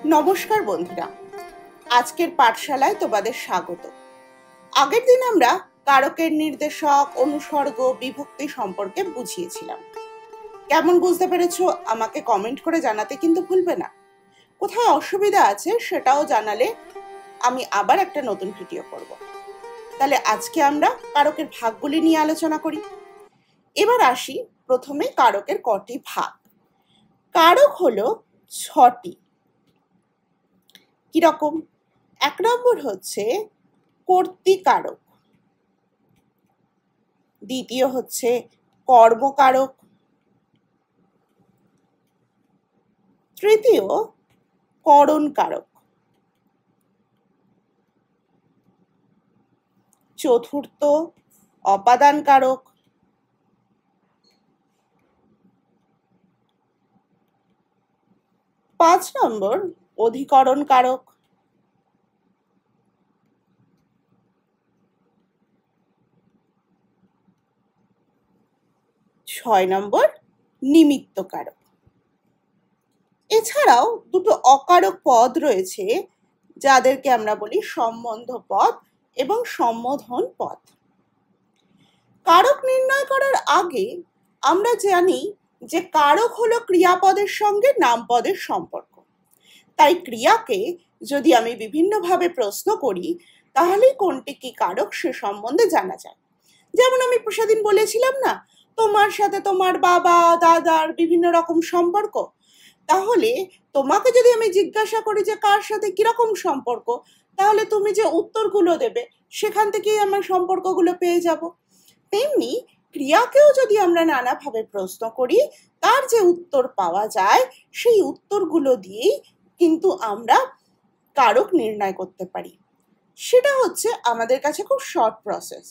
নমস্কার বন্ধুরা, আজকের পাঠশালায় তোমাদের স্বাগত। আগের দিন আমরা কারকের নির্দেশক, অনুসর্গ, বিভক্তি সম্পর্কে বুঝিয়েছিলাম। কেমন বুঝতে পেরেছো আমাকে কমেন্ট করে জানাতে কিন্তু ভুলবে না। কোথায় অসুবিধা আছে সেটাও জানালে আমি আবার একটা নতুন ভিডিও করব। তাহলে আজকে আমরা কারকের ভাগগুলি নিয়ে আলোচনা করি। এবার আসি প্রথমে কারকের কটি ভাগ। কারক হলো 6টি। কিরকম? 1 নম্বর হচ্ছে কর্তৃকারক, দ্বিতীয় হচ্ছে কর্মকারক, তৃতীয় করণকারক, চতুর্থ অপাদানকারক, পাঁচ নম্বর অধিকরণকারক, ছয় নম্বর নিমিত্তকারক। এছাড়াও দুটো অকারক পদ রয়েছে যাদেরকে আমরা বলি সম্বন্ধ পদ এবং সম্বোধন পদ। কারক নির্ণয় করার আগে আমরা জানি যে কারক হলো ক্রিয়াপদের সঙ্গে নামপদের সম্পর্ক। তাই ক্রিয়াকে যদি আমি বিভিন্নভাবে প্রশ্ন করি তাহলেই কোনটি কি কারক সে সম্বন্ধে জানা যায়। যেমন আমি সেদিন বলেছিলাম না, তোমার সাথে তোমার বাবা দাদার বিভিন্ন রকম সম্পর্ক। তাহলে তোমাকে যদি আমি জিজ্ঞাসা করি যে কার সাথে কিরকম সম্পর্ক, তাহলে তুমি যে উত্তরগুলো দেবে সেখান থেকেই আমার সম্পর্কগুলো পেয়ে যাব। তেমনি ক্রিয়াকেও যদি আমরা নানাভাবে প্রশ্ন করি তার যে উত্তর পাওয়া যায় সেই উত্তরগুলো দিয়েই কিন্তু আমরা কারক নির্ণয় করতে পারি। সেটা হচ্ছে আমাদের কাছে খুব শর্ট প্রসেস।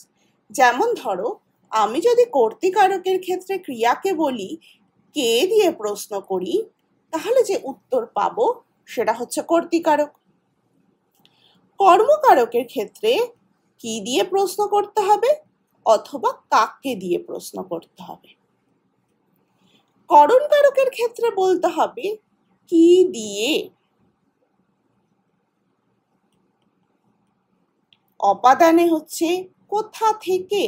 যেমন ধরো, আমি যদি কর্তৃকারকের ক্ষেত্রে ক্রিয়াকে বলি কে দিয়ে প্রশ্ন করি, তাহলে যে উত্তর পাবো সেটা হচ্ছে কর্তৃকারক। কর্মকারকের ক্ষেত্রে কি দিয়ে প্রশ্ন করতে হবে অথবা কাকে দিয়ে প্রশ্ন করতে হবে। করণকারকের ক্ষেত্রে বলতে হবে কি দিয়ে। অপাদানে হচ্ছে কোথা থেকে।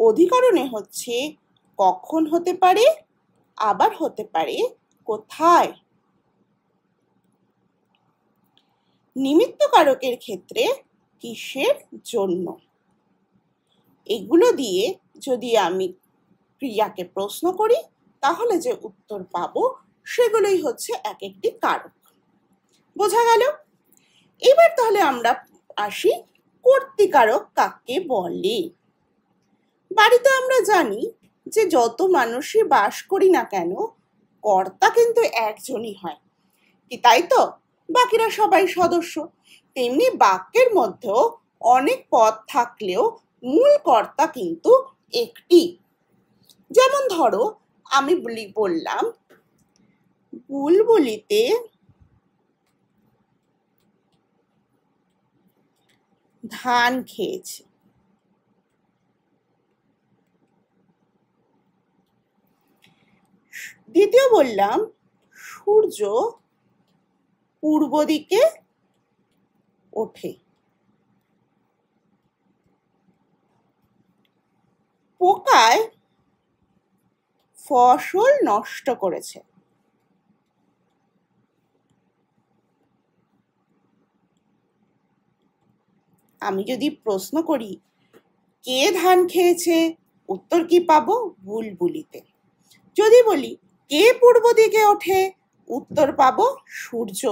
অধিকরণে হচ্ছে কখন হতে পারে, আবার হতে পারে কোথায়। নিমিত্তকারকের ক্ষেত্রে কিসের জন্য। এগুলো দিয়ে যদি আমি ক্রিয়াকে প্রশ্ন করি তাহলে যে উত্তর পাবো সেগুলোই হচ্ছে এক একটি কারক। বোঝা গেল? এবার তাহলে আমরা আসি কর্তৃকারক কাকে বলে। বাড়িতে আমরা জানি যে যত মানুষই বাস করি না কেন কর্তা কিন্তু একজনই হয়, কি তাই তো? বাকিরা সবাই সদস্য। তেমনি বাক্যের মধ্যেও অনেক পদ থাকলেও মূল কর্তা কিন্তু একটি। যেমন ধরো, আমি বললাম বুলবুলিতে ধান খেয়েছে। দ্বিতীয় বললাম সূর্য পূর্ব দিকে ওঠে। পোকায় ফসল নষ্ট করেছে। আমি যদি প্রশ্ন করি কে ধান খেয়েছে, উত্তর কি পাবো? বুলবুলিতে। যদি বলি কে পূর্ব দিকে ওঠে, উত্তর পাবো সূর্য।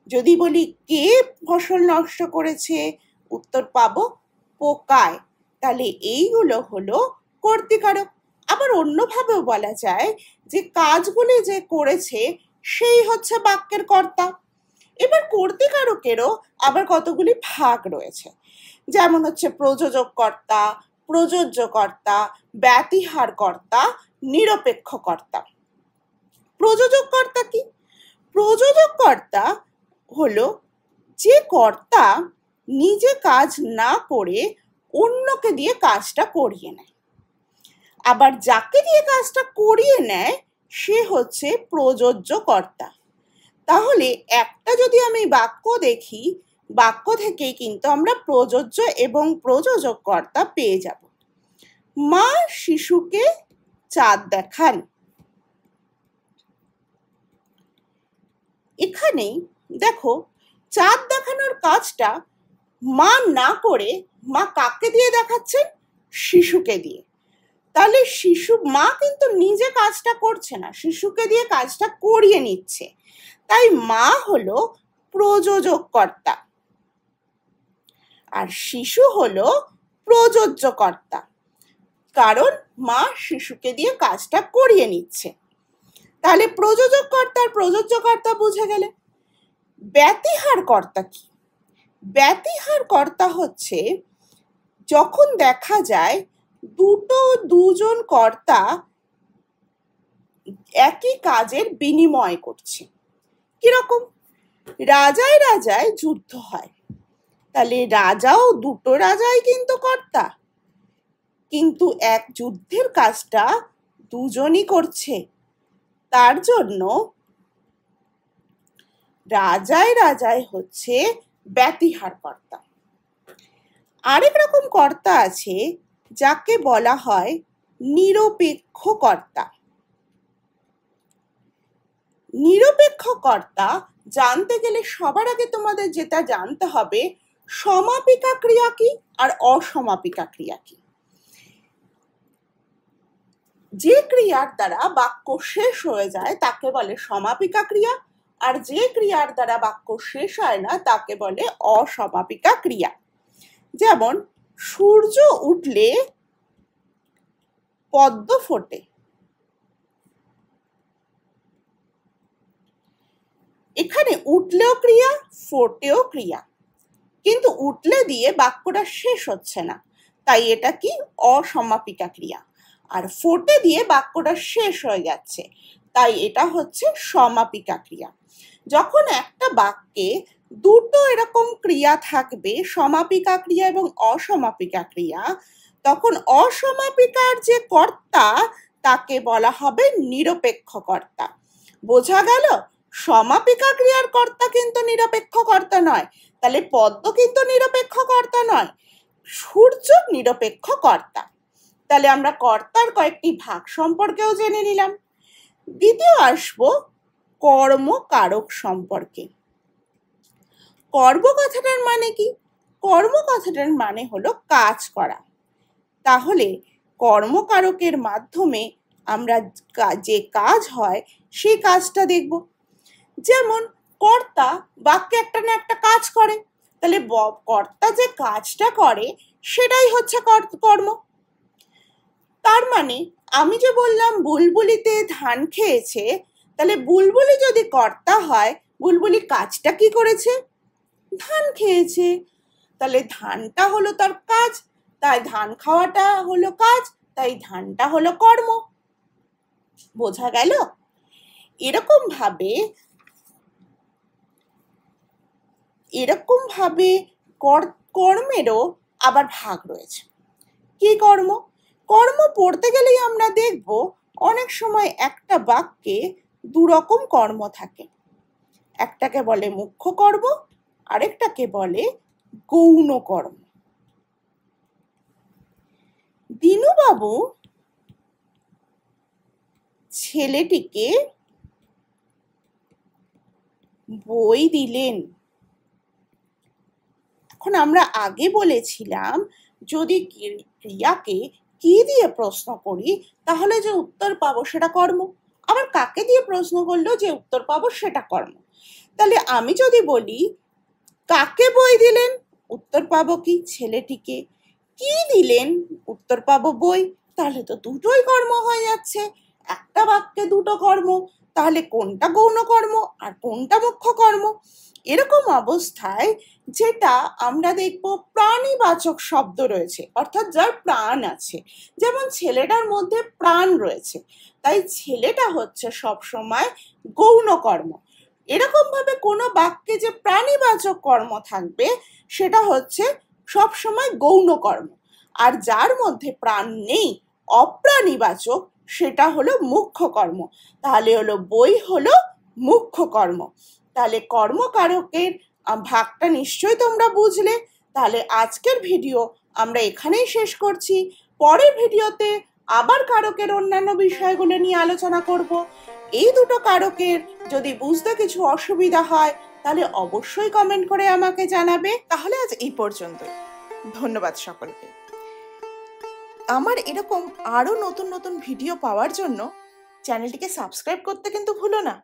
যদি বলি কে ফসল নষ্ট করেছে, উত্তর পাবো পোকায়। তাহলে এইগুলো হলো কর্তৃকারক। আবার অন্যভাবেও বলা যায় যে কাজগুলি যে করেছে সেই হচ্ছে বাক্যের কর্তা। এবার কর্তৃকারকেরও আবার কতগুলি ভাগ রয়েছে। যেমন হচ্ছে প্রযোজক কর্তা, প্রযোজ্য কর্তা, ব্যতিহার কর্তা, নিরপেক্ষ কর্তা। প্রযোজক কর্তা কি? প্রযোজক কর্তা হলো যে কর্তা নিজে কাজ না করে অন্যকে দিয়ে কাজটা করিয়ে নেয়। আবার যাকে দিয়ে কাজটা করিয়ে নেয় সে হচ্ছে প্রযোজ্য কর্তা। তাহলে একটা যদি আমি বাক্য দেখি, বাক্য থেকেই কিন্তু আমরা প্রযোজ্য এবং প্রযোজক কর্তা পেয়ে যাব। মা শিশুকে চাঁদ দেখান। এখানেই দেখো, চাঁদ দেখানোর কাজটা মা না করে মা কাকে দিয়ে দেখাচ্ছেন? শিশুকে দিয়ে। তাহলে মা কিন্তু নিজে কাজটা করছে না, শিশুকে দিয়ে কাজটা করিয়ে নিচ্ছে। তাই মা হলো প্রযোজক কর্তা আর শিশু হলো প্রযোজ্য কর্তা, কারণ মা শিশুকে দিয়ে কাজটা করিয়ে নিচ্ছে। তাহলে প্রযোজক কর্তা আর প্রযোজ্য কর্তা বুঝে গেলে। ব্যতিহার কর্তা কি? ব্যতিহার কর্তা হচ্ছে যখন দেখা যায় দুজন কর্তা একই কাজের বিনিময় করছে। কিরকম? রাজায় রাজায় যুদ্ধ হয়, তাহলে দুটো রাজাই কিন্তু কর্তা, কিন্তু এক যুদ্ধের কাজটা দুজনই করছে। তার জন্য রাজায় রাজায় হচ্ছে ব্যতিহার কর্তা। আরেক রকম কর্তা আছে যাকে বলা হয় নিরপেক্ষ কর্তা। নিরপেক্ষ কর্তা জানতে গেলে সবার আগে তোমাদের যেটা জানতে হবে, সমাপিকা ক্রিয়া কি আর অসমাপিকা ক্রিয়া কি। যে ক্রিয়ার দ্বারা বাক্য শেষ হয়ে যায় তাকে বলে সমাপিকা ক্রিয়া, আর যে ক্রিয়ার দ্বারা বাক্য শেষ হয় না তাকে বলে অসমাপিকা ক্রিয়া। যেমন সূর্য উঠলে পদ্ম ফোটে। এখানে উঠলেও ক্রিয়া, ফোটেও ক্রিয়া, কিন্তু উঠলে দিয়ে বাক্যটা শেষ হচ্ছে না, তাই এটা কি? অসমাপিকা ক্রিয়া। আর ফোটে দিয়ে বাক্যটা শেষ হয়ে যাচ্ছে, তাই এটা হচ্ছে সমাপিকা ক্রিয়া। যখন একটা বাক্যে দুটো এরকম ক্রিয়া থাকবে, সমাপিকা ক্রিয়া এবং অসমাপিকা ক্রিয়া, তখন অসমাপিকার যে কর্তা তাকে বলা হবে নিরপেক্ষ কর্তা। বোঝা গেল? সমাপিকা ক্রিয়ার কর্তা কিন্তু নিরপেক্ষ কর্তা নয়, তাহলে পদ্ম কিন্তু নিরপেক্ষ কর্তা নয়, সূর্য নিরপেক্ষ কর্তা। তাহলে আমরা কর্তার কয়েকটি ভাগ সম্পর্কেও জেনে নিলাম। দ্বিতীয় আসবো কর্মকারক সম্পর্কে। কর্ম কথাটার মানে কি? কর্ম কথাটার মানে হলো কাজ করা। তাহলে কর্মকারকের মাধ্যমে আমরা যে কাজ হয় সেই কাজটা দেখব। যেমন কর্তা বাক্যে একটা না একটা কাজ করে, তাহলে কর্তা যে কাজটা করে সেটাই হচ্ছে কর্ম। তার মানে আমি যে বললাম বুলবুলিতে ধান খেয়েছে, তাহলে বুলবুলি যদি কর্তা হয়, বুলবুলি কাজটা কি করেছে? ধান খেয়েছে। তাহলে ধানটা হলো তার কাজ, তাই ধান খাওয়াটা হলো কাজ, তাই ধানটা হলো কর্ম। বোঝা গেল? এরকম ভাবে কর্মেরও আবার ভাগ রয়েছে। কি কর্ম? কর্ম পড়তে গেলেই আমরা দেখব অনেক সময় একটা বাক্যে দুরকম কর্ম থাকে। একটাকে বলে মুখ্য কর্ম, আরেকটাকে বলে গৌণ কর্ম। দীনুবাবু ছেলেটিকে বই দিলেন। এখন আমরা আগে বলেছিলাম যদি ক্রিয়াকে কি দিয়ে প্রশ্ন করি তাহলে যে উত্তর পাবো সেটা কর্ম, আবার কাকে দিয়ে প্রশ্ন করলেও যে উত্তর পাবো সেটা কর্ম। তাহলে আমি যদি বলি কাকে বই দিলেন, উত্তর পাবো কি? ছেলেটিকে। কি দিলেন, উত্তর পাবো বই। তাহলে তো দুটোই কর্ম হয়ে যাচ্ছে, একটা বাক্যে দুটো কর্ম। তাহলে কোনটা গৌণ কর্ম আর কোনটা মুখ্য কর্ম? এরকম অবস্থায় যেটা আমরা দেখব প্রাণীবাচক শব্দ রয়েছে, অর্থাৎ যার প্রাণ আছে, যেমন ছেলেটার মধ্যে প্রাণ রয়েছে, তাই ছেলেটা হচ্ছে সব সময় গৌণ কর্ম। এরকম ভাবে কোনো বাক্যে যে প্রাণীবাচক কর্ম থাকবে সেটা হচ্ছে সব সময় গৌণ কর্ম, আর যার মধ্যে প্রাণ নেই অপ্রাণীবাচক সেটা হলো মুখ্য কর্ম। তাহলে হলো বই হলো মুখ্য কর্ম। তাহলে কর্মকারকের ভাগটা নিশ্চয়ই তোমরা বুঝলে। তাহলে আজকের ভিডিও আমরা এখানেই শেষ করছি। পরের ভিডিওতে আবার কারকের অন্যান্য বিষয়গুলো নিয়ে আলোচনা করব। এই দুটো কারকের যদি বুঝতে কিছু অসুবিধা হয় তাহলে অবশ্যই কমেন্ট করে আমাকে জানাবে। তাহলে আজ এই পর্যন্তই। ধন্যবাদ সকলকে। আমার এরকম আরো নতুন নতুন ভিডিও পাওয়ার জন্য চ্যানেলটিকে সাবস্ক্রাইব করতে কিন্তু ভুলো না।